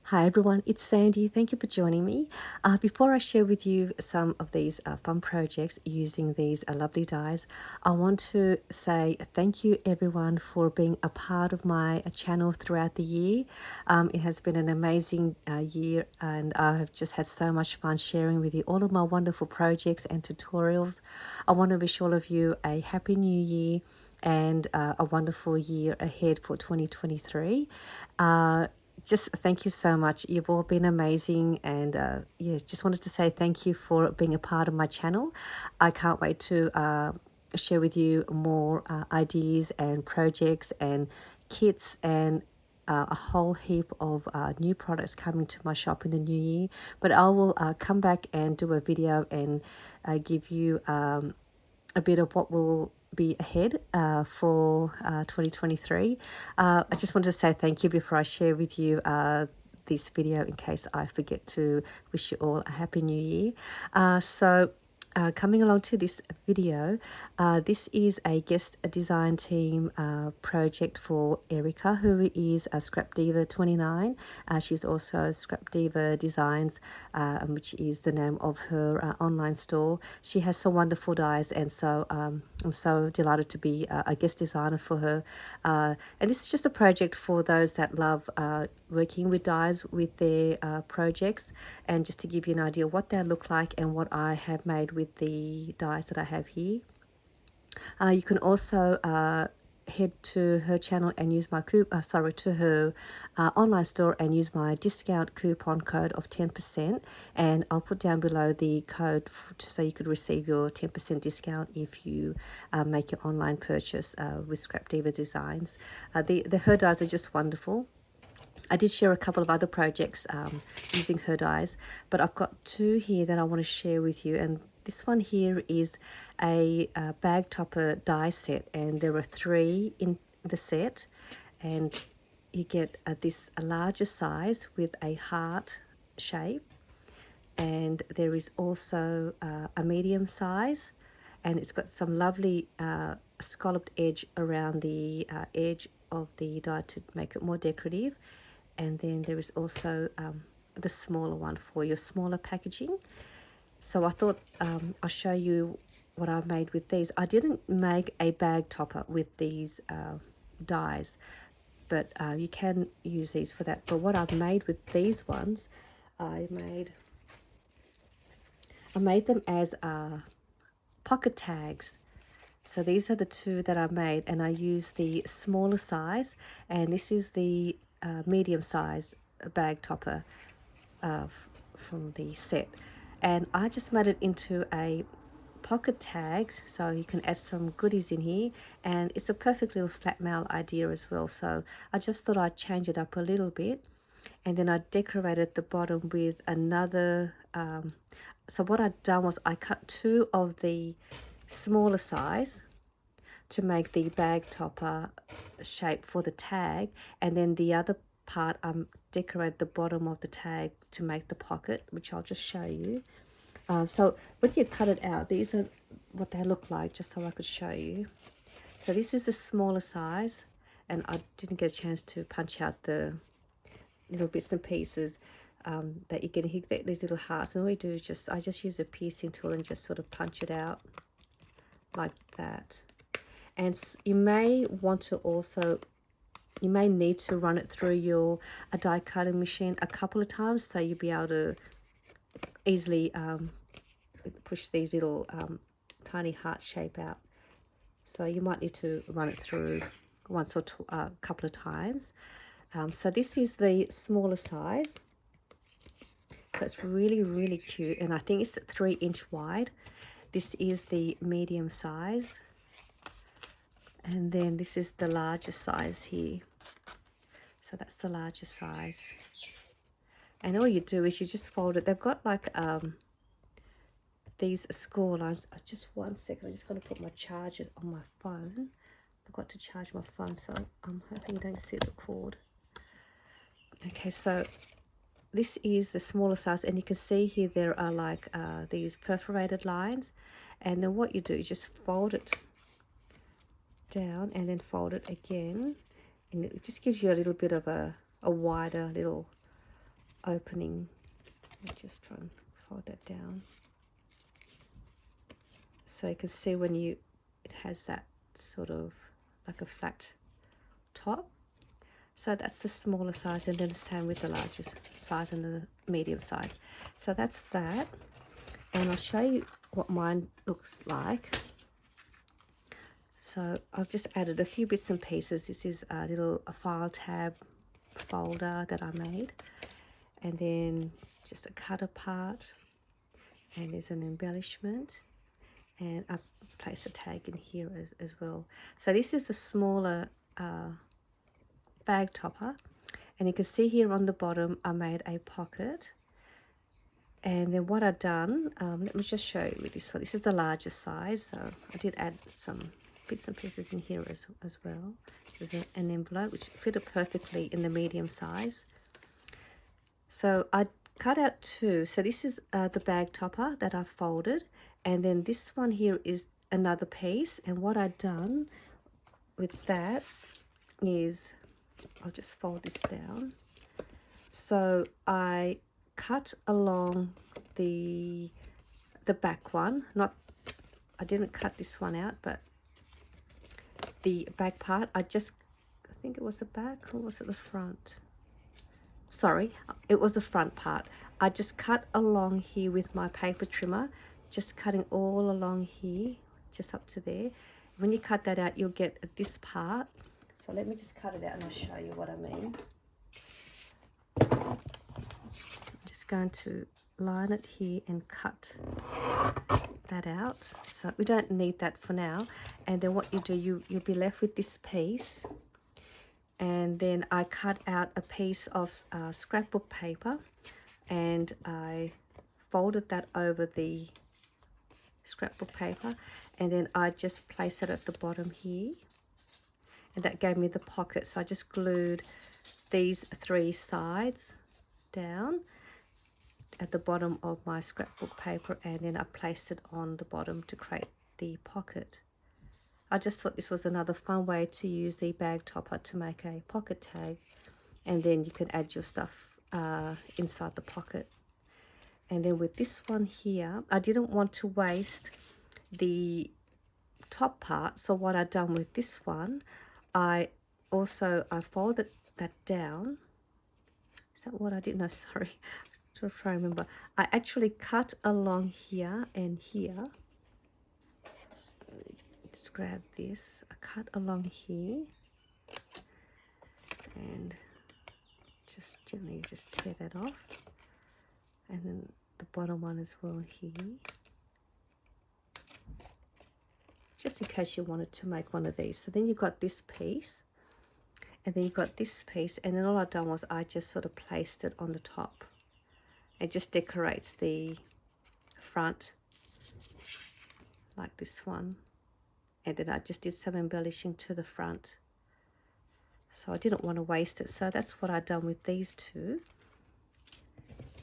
Hi everyone, it's Sandy. Thank you for joining me. Before I share with you some of these fun projects using these lovely dies, I want to say thank you everyone for being a part of my channel throughout the year. It has been an amazing year, and I have just had so much fun sharing with you all of my wonderful projects and tutorials. I want to wish all of you a happy new year and a wonderful year ahead for 2023. Just thank you so much. You've all been amazing, and yes, just wanted to say thank you for being a part of my channel. I can't wait to share with you more ideas and projects and kits and a whole heap of new products coming to my shop in the new year. But I will come back and do a video and give you a bit of what will be ahead for 2023. I just wanted to say thank you before I share with you this video in case I forget to wish you all a happy new year. Coming along to this video, this is a guest design team project for Erica, who is a ScrapDiva 29. She's also ScrapDiva Designs, which is the name of her online store. She has some wonderful dies, and so I'm so delighted to be a guest designer for her. And this is just a project for those that love working with dies with their projects, and just to give you an idea what they look like and what I have made with the dies that I have here. You can also head to her channel and use my to her online store and use my discount coupon code of 10%, and I'll put down below the code so you could receive your 10% discount if you make your online purchase with ScrapDiva Designs. The her dies are just wonderful. I did share a couple of other projects using her dies, but I've got two here that I want to share with you. And this one here is a bag topper die set, and there are 3 in the set, and you get this larger size with a heart shape, and there is also a medium size, and it's got some lovely scalloped edge around the edge of the die to make it more decorative. And then there is also the smaller one for your smaller packaging. So I thought I'll show you what I've made with these. I didn't make a bag topper with these dies, but you can use these for that. But what I've made with these ones, I made them as pocket tags. So these are the 2 that I made, and I used the smaller size, and this is the medium size bag topper from the set. And I just made it into a pocket tags, so you can add some goodies in here, and it's a perfect little flat mail idea as well. So I just thought I'd change it up a little bit, and then I decorated the bottom with another so what I'd done was I cut 2 of the smaller size to make the bag topper shape for the tag, and then the other part decorate the bottom of the tag to make the pocket, which I'll just show you. So when you cut it out, these are what they look like, just so I could show you. So this is the smaller size, and I didn't get a chance to punch out the little bits and pieces that you can hit these little hearts, and all we do is I just use a piercing tool and just sort of punch it out like that. And you may want to also, you may need to run it through your die cutting machine a couple of times, so you'll be able to easily push these little tiny heart shape out. So you might need to run it through once or a couple of times. So this is the smaller size. So it's really cute, and I think it's 3-inch wide. This is the medium size, and then this is the larger size here. So that's the larger size, and all you do is you just fold it. They've got like these score lines. Just 1 second, I'm just going to put my charger on my phone. Forgot to charge my phone, so I'm hoping you don't see the cord. Okay, so this is the smaller size, and you can see here there are like these perforated lines, and then what you do is just fold it down and then fold it again, and it just gives you a little bit of a wider little opening. Let me just try and fold that down. So you can see when it has that sort of like a flat top. So that's the smaller size, and then the same with the largest size and the medium size. So that's that, and I'll show you what mine looks like. So I've just added a few bits and pieces. This is a file tab folder that I made, and then just a cutter part, and there's an embellishment, and I place a tag in here as well. So this is the smaller bag topper, and you can see here on the bottom I made a pocket. And then what I've done, let me just show you with this one. This is the larger size, so I did add some bits and pieces in here as well. There's an envelope which fitted perfectly in the medium size. So I cut out two. So this is the bag topper that I folded, and then this one here is another piece. And what I've done with that is, I'll just fold this down. So I cut along the back one. I didn't cut this one out, but the back part, I think it was the back, or was it the front? Sorry, it was the front part. I just cut along here with my paper trimmer, just cutting all along here, just up to there. When you cut that out, you'll get this part. So let me just cut it out and I'll show you what I mean. I'm just going to line it here and cut that out. So we don't need that for now. And then what you do, you'll be left with this piece. And then I cut out a piece of scrapbook paper, and I folded that over the scrapbook paper, and then I just placed it at the bottom here, and that gave me the pocket. So I just glued these three sides down at the bottom of my scrapbook paper, and then I placed it on the bottom to create the pocket. I just thought this was another fun way to use the bag topper to make a pocket tag, and then you can add your stuff inside the pocket. And then with this one here, I didn't want to waste the top part, so what I've done with this one, I folded that down. Is that what I did? No, sorry. I'm trying to remember. I actually cut along here and here. Just grab this. I cut along here and just gently just tear that off. And then the bottom one as well here. Just in case you wanted to make one of these. So then you've got this piece, and then you've got this piece, and then all I've done was I just sort of placed it on the top. It just decorates the front like this one. And then I just did some embellishing to the front. So I didn't want to waste it. So that's what I've done with these two.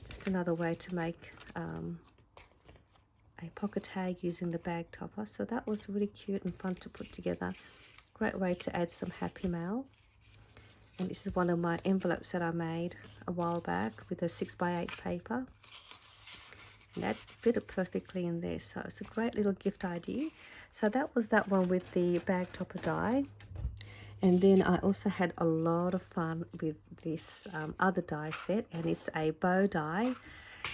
Just another way to make a pocket tag using the bag topper. So that was really cute and fun to put together. Great way to add some happy mail. And this is one of my envelopes that I made a while back with a 6x8 paper. And that fitted perfectly in there. So it's a great little gift idea. So that was that one with the bag topper die. And then I also had a lot of fun with this other die set, and it's a bow die.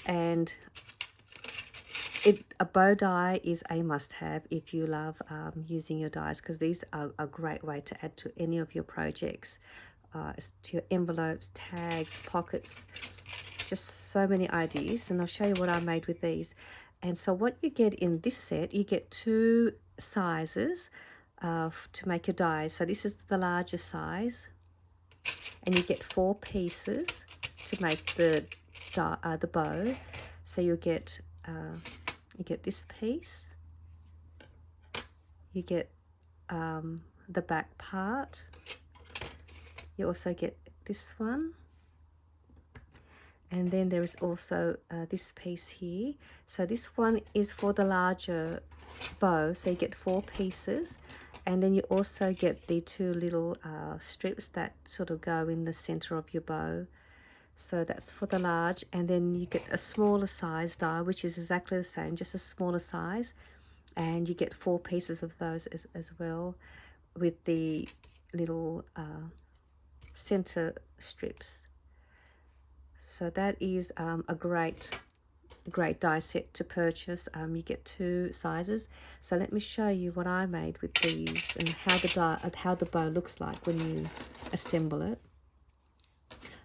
And a bow die is a must-have if you love using your dies, because these are a great way to add to any of your projects, to your envelopes, tags, pockets, just so many ideas. And I'll show you what I made with these. And so what you get in this set, you get two sizes to make your dies. So this is the larger size, and you get 4 pieces to make the bow. So you get this piece, you get the back part, you also get this one, and then there is also this piece here. So this one is for the larger bow, so you get 4 pieces, and then you also get the 2 little strips that sort of go in the center of your bow. So that's for the large, and then you get a smaller size die, which is exactly the same, just a smaller size, and you get 4 pieces of those as well, with the little center strips. So that is a great die set to purchase. You get 2 sizes. So let me show you what I made with these and how the bow looks like when you assemble it.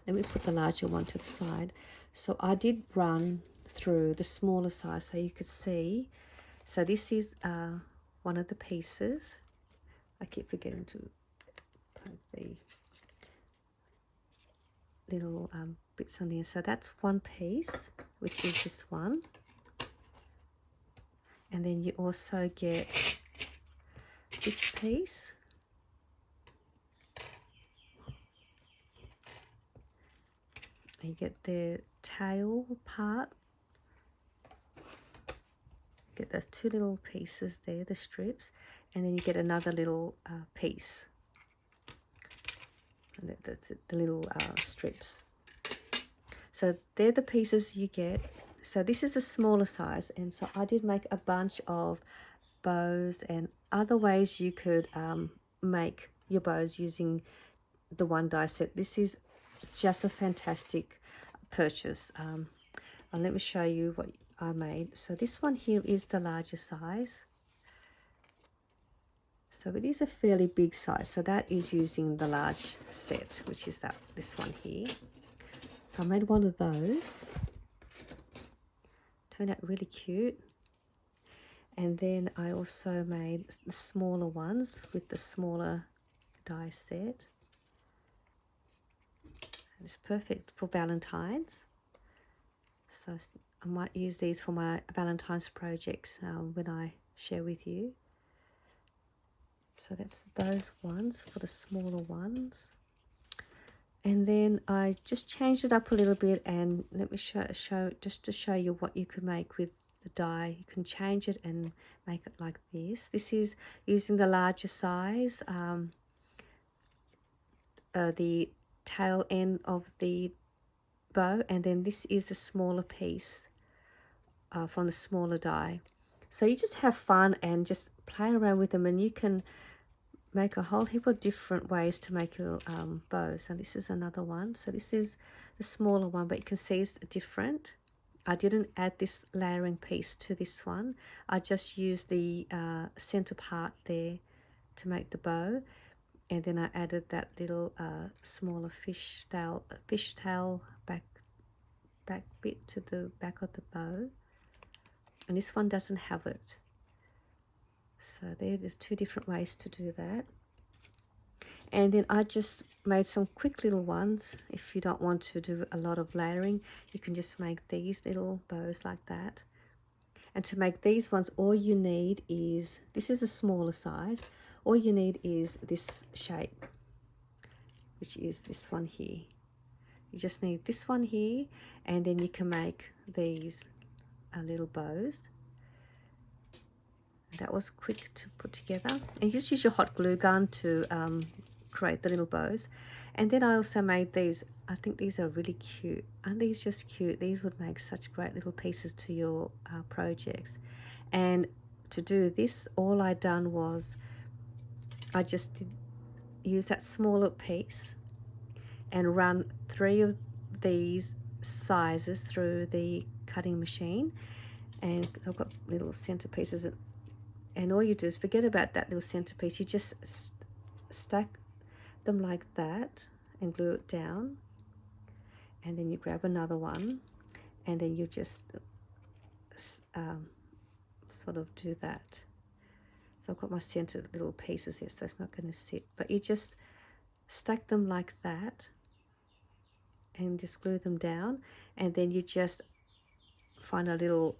Let me put the larger one to the side. So I did run through the smaller size so you could see. So this is one of the pieces. I keep forgetting to put the little bits on there. So that's one piece, which is this one. And then you also get this piece. You get the tail part. Get those 2 little pieces there, the strips, and then you get another little piece. And that's the little strips. So they're the pieces you get. So this is a smaller size, and so I did make a bunch of bows and other ways you could make your bows using the one die set. This is just a fantastic purchase. And let me show you what I made. So this one here is the larger size. So it is a fairly big size. So that is using the large set, which is this one here. So I made one of those. Turned out really cute. And then I also made the smaller ones with the smaller die set. And it's perfect for Valentine's. So I might use these for my Valentine's projects when I share with you. So that's those ones for the smaller ones. And then I just changed it up a little bit, and let me show just to show you what you could make with the die. You can change it and make it like this. This is using the larger size, the tail end of the bow, and then this is the smaller piece from the smaller die. So you just have fun and just play around with them, and you can make a whole heap of different ways to make your bows. And this is another one. So this is the smaller one, but you can see it's different. I didn't add this layering piece to this one. I just used the center part there to make the bow, and then I added that little smaller fishtail back bit to the back of the bow, and this one doesn't have it. So there's 2 different ways to do that. And then I just made some quick little ones. If you don't want to do a lot of layering, you can just make these little bows like that. And to make these ones, all you need is, this is a smaller size, all you need is this shape, which is this one here. You just need this one here, and then you can make these little bows. That was quick to put together, and you just use your hot glue gun to create the little bows. And then I also made these. I think these are really cute. Aren't these just cute? These would make such great little pieces to your projects. And to do this, all I done was I just use that smaller piece and run 3 of these sizes through the cutting machine, and I've got little center pieces. And all you do is forget about that little centerpiece. You just stack them like that and glue it down. And then you grab another one, and then you just sort of do that. So I've got my centered little pieces here, so it's not going to sit. But you just stack them like that and just glue them down. And then you just find a little,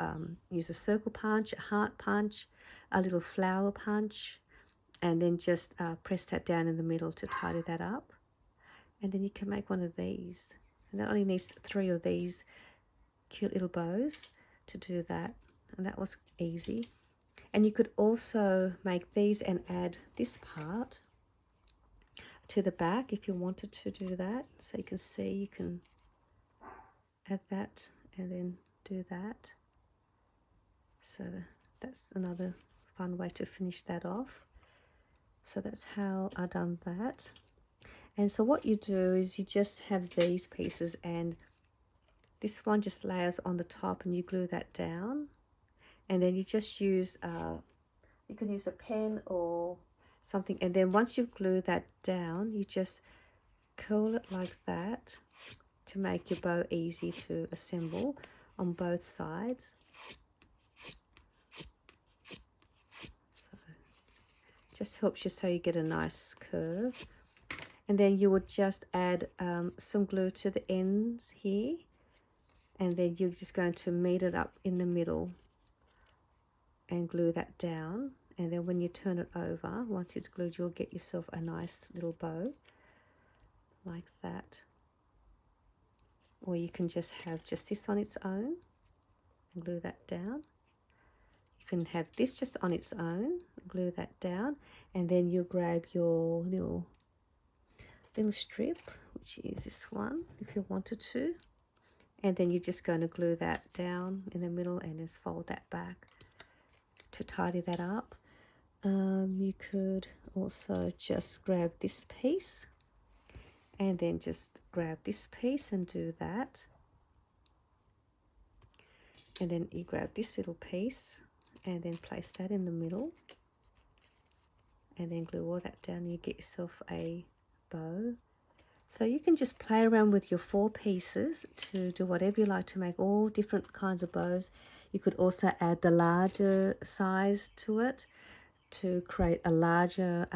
use a circle punch, a heart punch, a little flower punch, and then just press that down in the middle to tidy that up. And then you can make one of these. And that only needs 3 of these cute little bows to do that. And that was easy. And you could also make these and add this part to the back if you wanted to do that. So you can see, you can add that and then do that. So that's another fun way to finish that off. So that's how I done that. And so what you do is you just have these pieces, and this one just layers on the top, and you glue that down. And then you just use, you can use a pen or something. And then once you've glued that down, you just curl it like that to make your bow easy to assemble on both sides. So just helps you so you get a nice curve. And then you would just add some glue to the ends here, and then you're just going to meet it up in the middle and glue that down. And then when you turn it over, once it's glued, you'll get yourself a nice little bow like that. Or you can just have just this on its own and glue that down. You can have this just on its own, glue that down, and then you'll grab your little strip, which is this one, if you wanted to, and then you're just going to glue that down in the middle and just fold that back to tidy that up. You could also just grab this piece and then just grab this piece and do that, and then you grab this little piece and then place that in the middle and then glue all that down, and you get yourself a bow. So you can just play around with your 4 pieces to do whatever you like, to make all different kinds of bows. You could also add the larger size to it to create a larger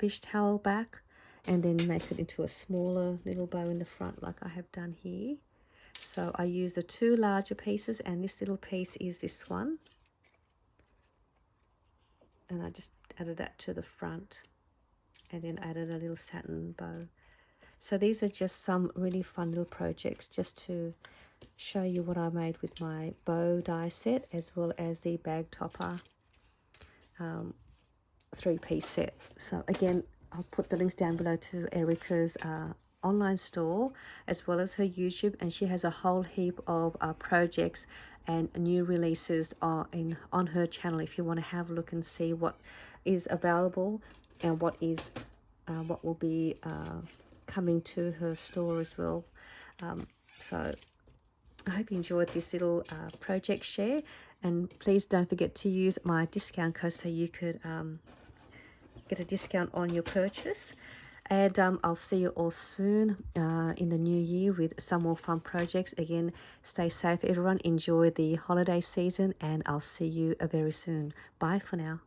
fishtail back, and then make it into a smaller little bow in the front like I have done here. So I use the 2 larger pieces, and this little piece is this one. And I just added that to the front and then added a little satin bow. So these are just some really fun little projects just to show you what I made with my bow die set, as well as the bag topper 3-piece set. So again, I'll put the links down below to Erica's online store as well as her YouTube, and she has a whole heap of projects and new releases on her channel if you want to have a look and see what is available and what will be coming to her store as well. So I hope you enjoyed this little project share, and please don't forget to use my discount code so you could get a discount on your purchase. And I'll see you all soon in the new year with some more fun projects. Again, stay safe everyone, enjoy the holiday season, and I'll see you very soon. Bye for now.